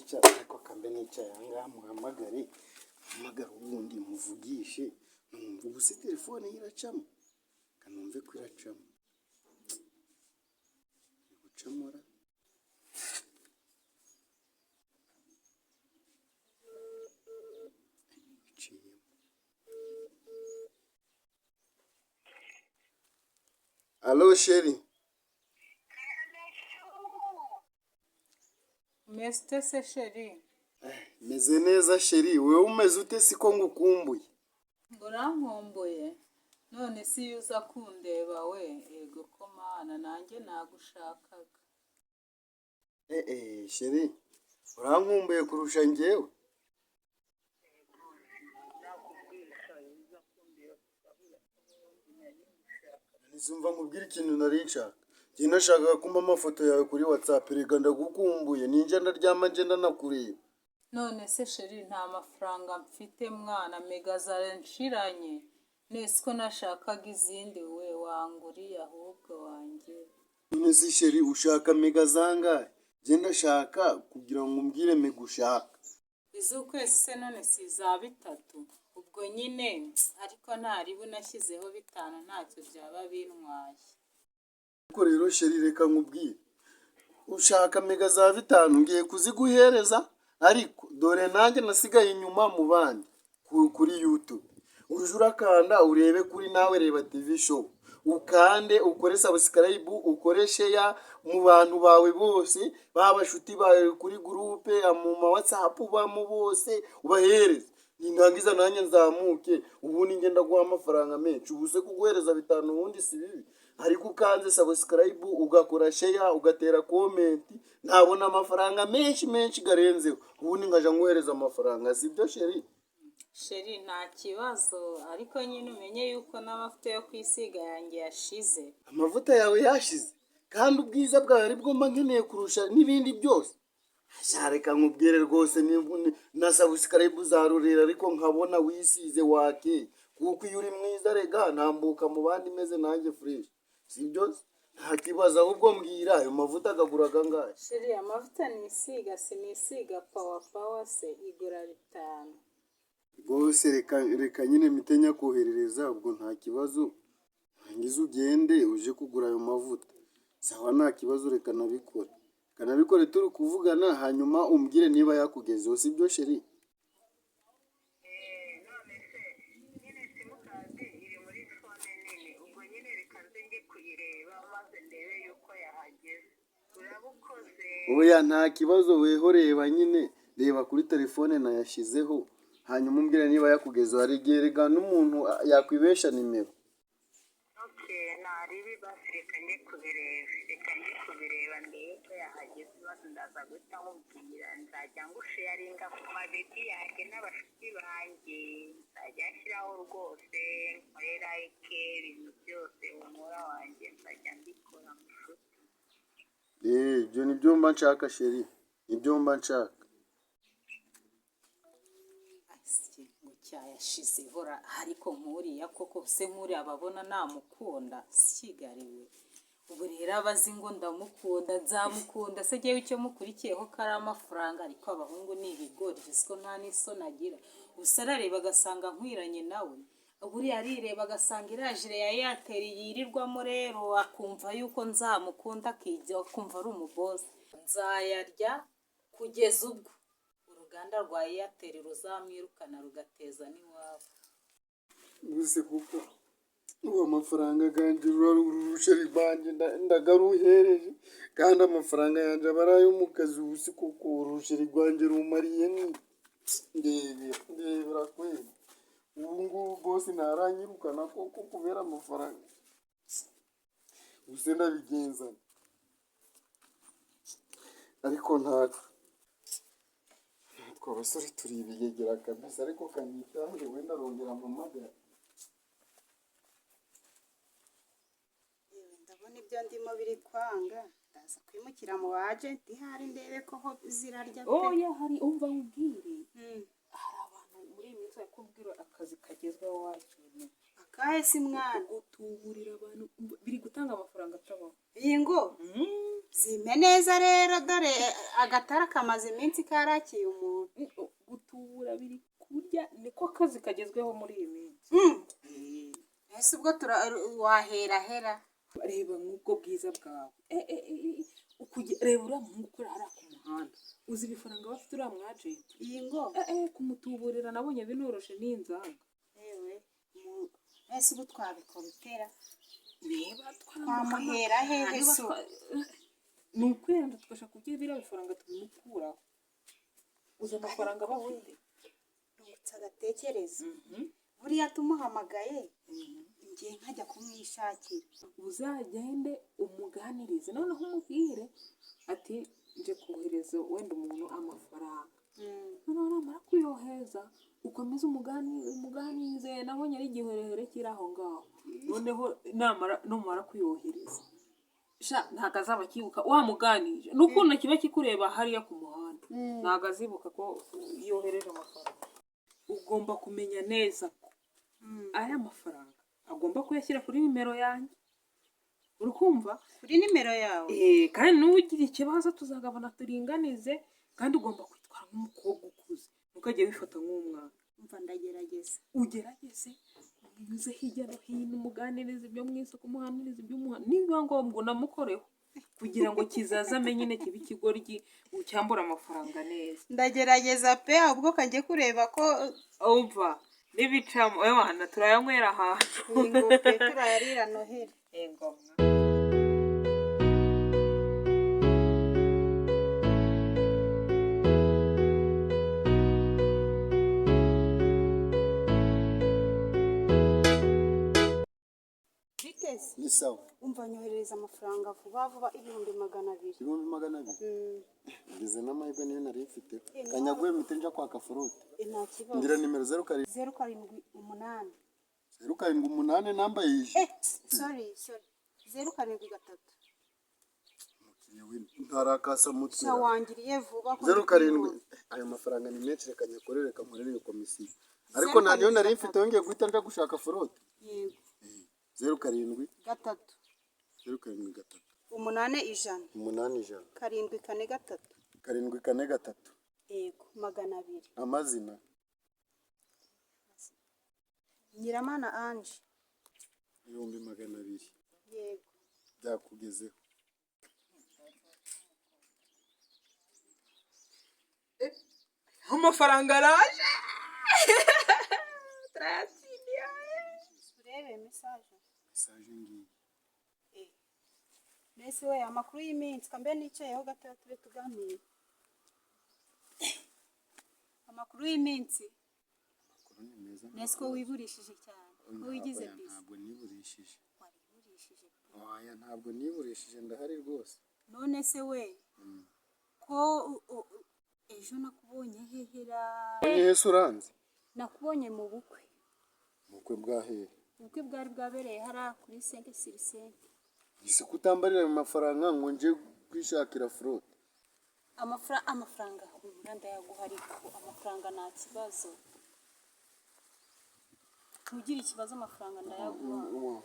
kwicara ariko kambe nicaye ahangaha muhamagare ubundi muvugishe numva ubu se telefone iracamo kanumve ko iracamo gucamura Allo chéri. Meste se chéri. Meze neza chéri, wewe umeze ute siko ngukumbuye? Urankumbuye? None si uza kundeba we, ego ko mana nanjye nagushakaga. Chéri, urankumbuye kurusha njyewe? Nizumva nkubwira ikintu nari nshaka. Njye nashakaga kumpa amafoto yawe kuri WhatsApp, rega ndagukumbuye, ninjye ndaryama nje ndanakureba. None se chéri nta mafaranga mfite mwana, mega zaranshiranye. Nese ko nashakaga izindi we wanguriye ahubwo wanjye. None se chéri ushaka mega zangahe? Njye ndashaka kugira ngo umbwire mega ushaka. Iz'ukwezi se none si za 3, ubwo nyine ariko ntaribu nashyizeho 5 ntacyo byaba bintwaye. Ariko rero chéri reka nkubwire, ushaka mega za 5 ngiye kuziguhereza, ariko dore nanjye nasigaye inyuma mu bandi kuri YouTube. Uje urakanda urebe kuri nawe reba TV show, ukande ukore subscribe, ukore share mu bantu bawe bose, babashuti bawe kuri groupe mu WhatsApp bamo bose ubahereze. Ningangiza nanjye nzamuke, ubundi ngenda guha amafaranga menshi. Ubuse kuguhereza 5 ubundi si bibi, ariko ukanze subscribe ugakora share ugatera comment, ntabona amafaranga menshi garenzeho, ubundi ngaje nguhereza amafaranga, sibyo chéri? Chéri nta kibazo, ariko nyine umenye yuko n'amavuta yo kwisiga yanjye yashize. Amavuta yawe yashize kandi ubwiza bwawe ari bwo mba nkeneye kurusha n'ibindi byose. Reka nkubwire rwose, na subscribe uzarurira ariko nkabona wisize wake, kuko iyo uri mwiza rega ntambuka mu bandi meze nanjye fresh, sibyo? Nta kibazo, ahubwo mbwira ayo mavuta agaguraga ngahe? Chéri amavuta nisiga sinisiga power se igura 5. Rwose reka nyine mitenya koherereza, ubwo nta kibazo, ngize ugende uje kugura ayo mavuta sawa, nta kibazo, reka nabikore turi kuvugana, hanyuma umbwire niba yakugezeho, sibyo chéri? None se nyine simukadi iri muri fone nini, ubwo nyine reka nze njye kuyireba maze ndebe yuko yahageze. Urabukoze. Oya nta kibazo, weho reba nyine, reba kuri telefone nayashyizeho, hanyuma umbwire niba yakugezeho. Hari igihe rega n'umuntu yakwibesha nimero. Naribi basi reka njye kubireba ndebe ko yahageze, maze ndaza guhita nkubwira, nzajya ngusharinga ku mabeti yanjye n'abashuti banjye, nzajya nshyiraho rwose nkore like ibintu byose umura wanjye nzajya mbikora mushuti. Ibyo nibyo mba nshaka chéri, nibyo mba nshaka. Ngo cyayashize hora, ariko nkuriya koko se nkuriya ababona namukunda sikigariwe. Ubu rero abazi ngo ndamukunda nzamukunda se jyewe icyo mukurikiyeho kari amafaranga, ariko abahungu ni ibigori siko nta n'isoni agira. Ubusa arareba agasanga nkwiranye nawe, buriya arireba agasanga irajire ya Airtel yirirwamo, rero akumva yuko nzamukunda akijya akumva ari umubosi. Nzayarya kugeza ubwo uruganda rwa Airtel ruzamwirukana rugateza n'iwabo. Gusa kuko uwo amafaranga ganjye chéri banjye ndagaruhereje, kandi amafaranga yanjye aba ari ayo mu kazi. Ubusi kuko chéri rwanjye rumariye ni ndebera kweli, ubu ngubu bose ntaranyirukana koko kubera amafaranga. Ubuse ndabigenza ariko ntacyo, natwe abasore turi ibigegera kabisa, ariko kanyitaho wenda arongera mpamagara. Ndabona ibyo ndimo biri kwanga, ndaza kwimukira mu agenti hari ndebe ko ho zirarya pe. Oya hari umva ubwire. Hari abantu muri iyi minsi bakubwira akazi kagezweho wacu. kahe si mwana gutuburira abantu biri gutanga amafaranga atabaho. iyi ngo zime neza rero dore agatara kamaze iminsi karakiye umuntu. Gutubura biri kurya niko kazi kagezweho muri iyi minsi. ese ubwo waherahera Reba nk'ubwo bwiza bwawe reba uriya muhungu ukora hariya ku muhanda, uzi ibifaranga bafite uriya mwajenti. iyi ngo kumutuburira nabonye binoroshe n'inzanga. yewe ese ubu twabikora utera Reba twamuhera hehe so ni ukwenda tugashaka kubyo biriya bifaranga tubimukuraho. Uzi amafaranga abahuye ndungutse agatekereza buriya tumuhamagaye ngiye nkajya kumwishakira. Uzagende umuganirize noneho umubwire ati nje kohereza wenda umuntu amafaranga, noneho namara kuyohereza ukomeze umuganize nabonye ari igiherehere kiri aho ngaho. Noneho numara kuyohereza ntabwo azaba akibuka wamuganije n'ukuntu kiba kikureba hariya ku muhanda, ntabwo azibuka ko yohereje amafaranga. Ugomba kumenya neza ko aya mafaranga agomba kuyashyira kuri nimero yanjye, urukumva? kuri nimero yawe kandi n'ugira ikibazo tuzagabana turinganize, kandi ugomba kwitwara nk'umukobwa ukuze, ntukajye wifata nk'umwana. umva ndagerageza Ugerageze unyuze hirya no hino umuganirize ibyo mu isoko, umuhanirize ibyo umuhanda, niba ngombwa unamukoreho kugira ngo kizaze amenye nyine kiba ikigoryi ucyambura amafaranga neza. ndagerageza pe ahubwo kajye kureba ko umva n'ibicamo wana turayanywera ahantu. iyi ngo pe turayarira noheli. Ingoma biteze ni sawa. umva nyoherereza amafaranga vuba vuba 200. 200? Ngeze n'amahirwe niyo nari mfite. Kanyaguye mpite nja kwaka furuti. nta kibazo. Ngira nimero 07 078 078 namba yije. sorry 073 Umukiriya ntarakasa mutwe. sha wangiriye vuba ko 07 ayo mafaranga ni menshi reka nyakorere kamurere iyo komisiyo. Ariko nta niyo nari mfite wongeye guhita nja gushaka furuti. yego 07 gatatu 07 umunane ijana 8 karindwi kane gatatu 7 yego 200. amazina Nyiramana Ange 200 yego byakugezeho. amafaranga araje urebe message ngiyi mbese we amakuru y'iminsi kambe nicayeho gato tube tuganira amakuru y'iminsi. Amakuru ni meza. Nese ko wiburishije cyane ko wigize bisi. Ntabwo niburishije. Wariburishije Oya ntabwo niburishije ndahari rwose. none se we ko ejo nakubonye hehera Yesu uranze nakubonye mu bukwe mukwe bwahehe. ubukwe bwari bwabereye hara kuri 5 Ise kutambarira mu mafaranga ngo nje kwishakira fruit. amafaranga umuranda yaguha ariko amafaranga nta kibazo ntugire ikibazo amafaranga ndayaguha.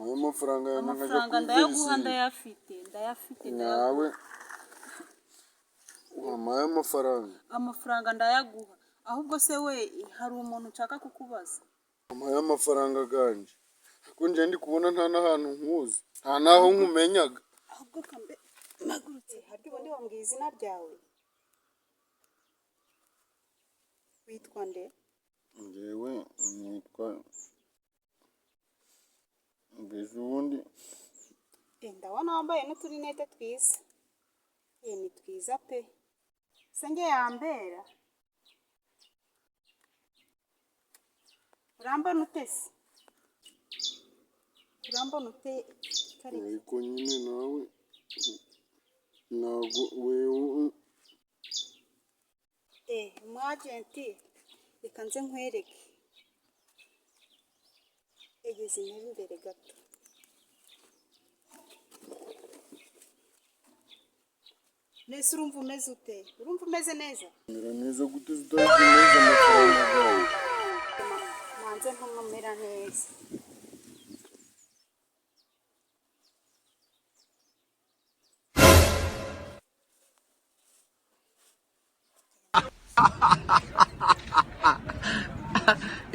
Ayo mafaranga yanjye amafaranga ndayaguha ndayafite nawe wamaye amafaranga ndayaguha. ahubwo se we hari umuntu nshaka kukubaza. Amaye amafaranga ganje ko nje ndi kubona nta n'ahantu nkuzi nta naho nkumenyaga. ahubwo kambe nagurutse haryo ubundi wambwiye izina ryawe witwa nde? Ngewe nitwa mbese ubundi ndabona wambaye n'uturinete twiza. ni twiza pe se nge yambera urambona ute se urambona ute kare ariko nyine nawe ntabwo wewe umwagenti reka nze nkwereke egeze intebe imbere gato. Nese urumva umeze ute? Urumva umeze neza? mera neza gute zidahita neza amafaranga gawe Manze ntumumera neza.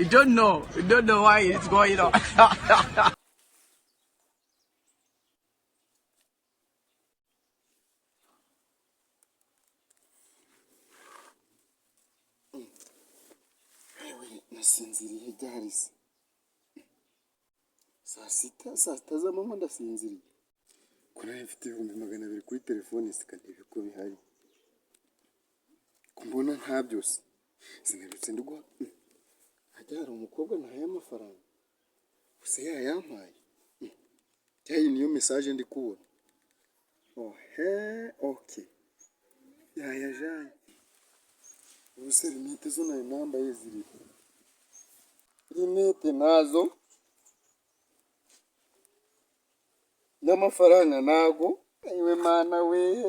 You don't know. You don't know why it's going on. Ewe nasinziriye ryari se? Saa sita z'amanywa ndasinziriye. Ko nari mfite 200 kuri telefone sikanebe ko bihari. Kumbona nta byose. Sinabitse ndugwa. Hajya hari umukobwa nahaye amafaranga. Gusa yayampaye. Cyayi niyo message ndi kubona. Okay. Yayajanye. Ubuse limite zo nayo nambaye ziri. Limite nazo. N'amafaranga nago. Ewe mana we.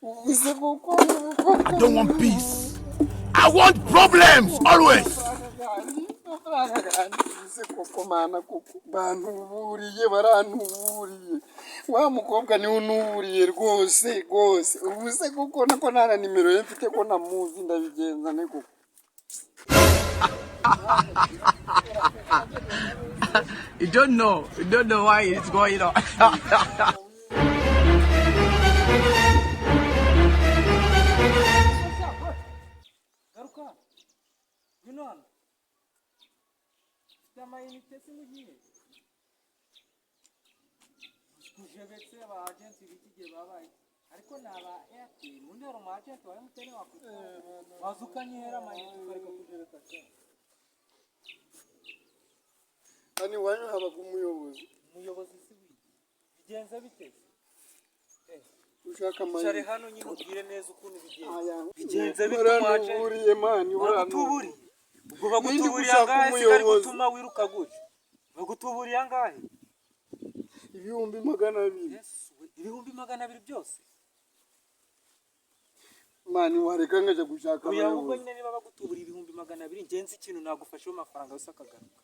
Ubuse kuko I don't want peace. I want problems always. Ubuse kuko mana kuko bantuburiye barantuburiye. Wa mukobwa ni unuburiye rwose. Ubuse kuko nako nara nimero ye mfite ko namuzi ndabigenza ne kuko. You don't know. You don't know why it's going on. Garuka. Yunan. Sama ini tesi mugiye. Kujebetse aba agent bikige babaye. Ariko naba Airtel mundi ro ma agent wa MTN wakuta. Wazukanyera mayinite ukareka kujebeka cyane. Ani wanyu haba kumuyobozi. Umuyobozi sibi. Bigenze bite? Ushaka mayinite. Share hano nyine ubwire neza ukuntu bigenze. Bigenze bitumaje. Uriye mani urantuburi. Ubwo bagutuburiye angahe sigari gutuma wiruka gutyo. Bagutuburiye angahe? 200. Yes, 200 byose. Mani wareka ngaje gushaka uya ubwo nyine niba bagutuburiye 200 ngenzi ikintu nagufashe amafaranga yose akagaruka.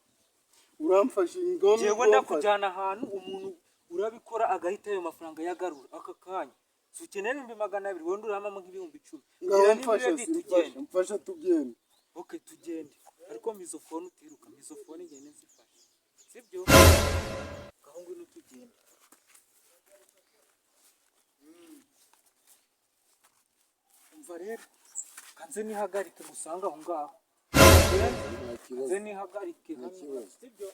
Uramfashe ingombe. Jewe ndakujana ahantu umuntu urabikora agahita ayo mafaranga yagarura aka kanya. Sukenera 200 wende uramama nk'ibihumbi 10. Mfasha tugende. Okay tugende. Ariko mizofone utiruka mizofone ngene nzifashe. Sibyo? Gahungu n'utugende. Umva rero kanze nihagarike gusanga aho ngaho. Kanze nihagarike hano. Sibyo?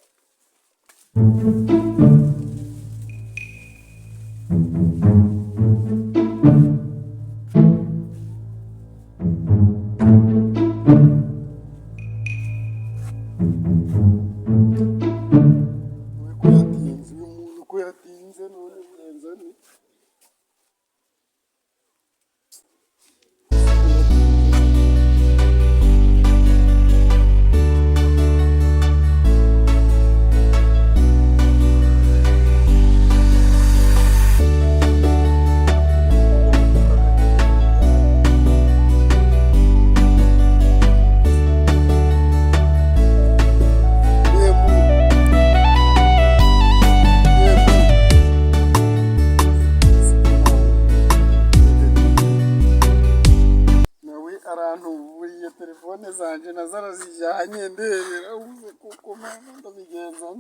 Telefone zanje nazara zijanye nderera uze kuko mana ndabigenza.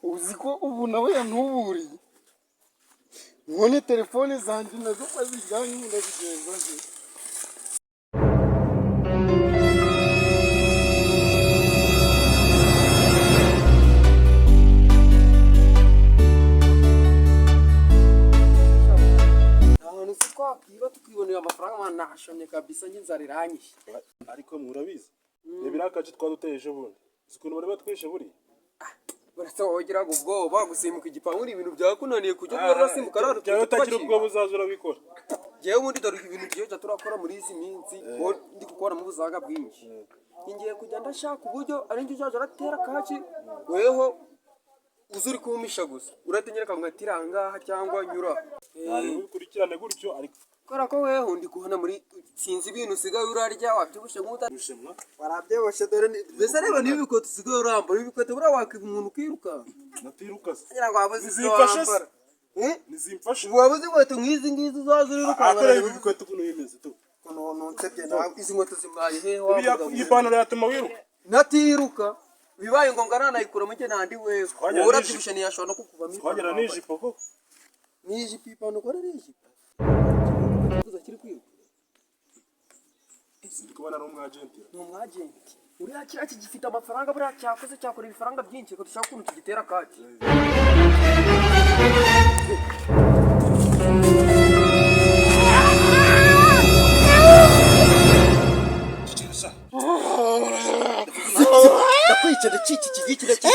Uziko ubu nawe yantuburiye. None telefone zanje nazo kwazijanye ndabigenza nje. Twiba tukibonera amafaranga mana nashonye kabisa nginzariranyishe. Ariko murabizi nebirakaje twaduteje bundi sikuntu bari batwishe buri Barasa wogira ubwoba gusimuka igipanguri ibintu byakunaniye kujya gukora simuka raro cyane utagira ubwo buzazura bikora. Jewe ubundi dore ibintu byiza turakora muri izi minsi ndi gukora mu buzaga bwinshi. Ngiye kujya ndashaka uburyo ari njye uzaje aratera kaci weho uzuri kumisha gusa uratenyereka ngatiranga cyangwa nyura. Ari ukurikirane gutyo ariko kora ko weho ndi kuhana muri sinzi ibintu usigaye urarya wabyubushe nk'utarushemwa warabyeboshe dore mbese reba n'ibikoto usigaye urambara ibikoto bura wakiva umuntu ukiruka natiruka ngira ngo wabuze ibyo wambara nizimfashe wabuze inkweto nk'izi ngizi uzaza uriruka akora ibikoto kuno bimeze tu kuno nsebye nawe izi nkweto zimwaye he iyi pantaro yatuma wiruka natiruka bibaye ngombwa nanayikuramo njye nandi wewe Twajyana wowe n'ijipo. urabyibushe ntiyashobora no kukuvamo twagera n'ijipo koko n'ijipo ipantaro ukora ari ijipo kuza kiri kwiruka ndi kubona ari umwagenti ni umwagenti uriya kiriya kigifite amafaranga buriya cyakoze cyakora ibifaranga byinshi reka dushaka ukuntu kigitera kaki ndakwica ndacica iki giki ndacica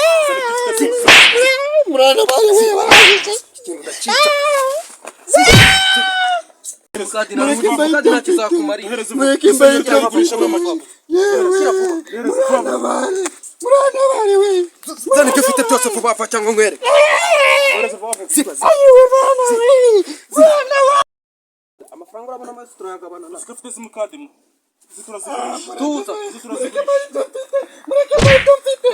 murana bari we baraje ndacica mukadi nta kizakumarira mureke imbaye twavishamo amagambo murana bari we zana ibyo ufite byose vuba vuba cyangwa nkwereke ayiwe bana we murana amafaranga urabona amazi turayagabana na ufite simukadi mwe izi turazigurisha tuza izi turazigurisha mureke imbaye mfite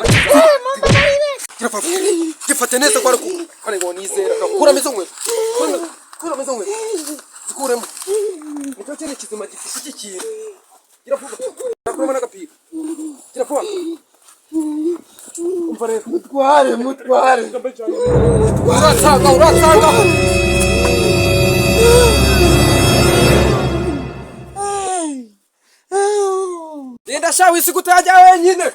gifate neza ko ari ngo nizera kuramo izo nkweto kuramo izo nkweto zikuremo nicyo kintu kizima gifite iki kintu kiravuga kuramo n'agapira kiravuga umva rero mutware uratsanga Linda sha wisiga utajya wenyine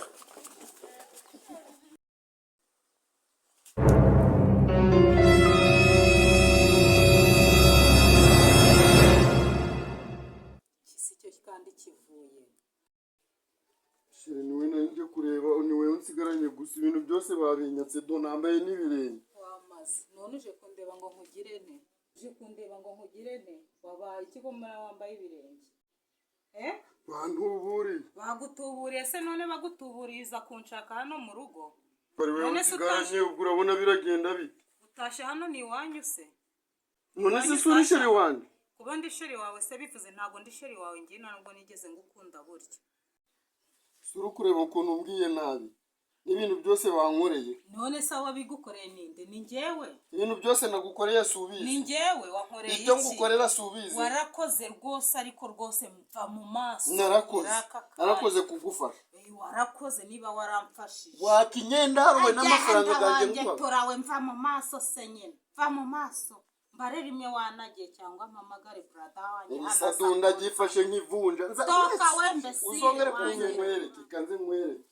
si cyo kandi kivuye shire niwe nanje kureba niwe unsigaranye gusa ibintu byose babinyatse do nambaye n'ibirenge wamaze none uje kundeba ngo nkugire nte uje kundeba ngo nkugire nte wabaye ikigo muri wambaye ibirenge bantuburiye bagutuburiye se none bagutuburiza kunshaka hano mu rugo bari we None se unsigaranye ubwo urabona biragenda bite utashe hano ni iwanyu se none se suri shire wanje kuba ndi sheri wawe se bivuze ntabwo ndi sheri wawe ngiye ntabwo nigeze ngukunda burya suri kureba ukuntu umbwiye nabi n'ibintu byose bankoreye none se wabigukoreye ninde ni njyewe ibintu byose nagukoreye subizi ni njyewe wankoreye ibyo iki ngukorera subizi warakoze rwose ariko rwose mva mu maso narakoze kugufasha warakoze niba waramfashije wakinyendarwe n'amafaranga ganjye nguha torawe mva mu maso se nyine mva mu maso mbare rimwe wanagiye cyangwa mpamagare brada wanjye Elisadunda gifashe nk'ivunja toka wembe si uzongere kunze nkwereke kanze nkwereke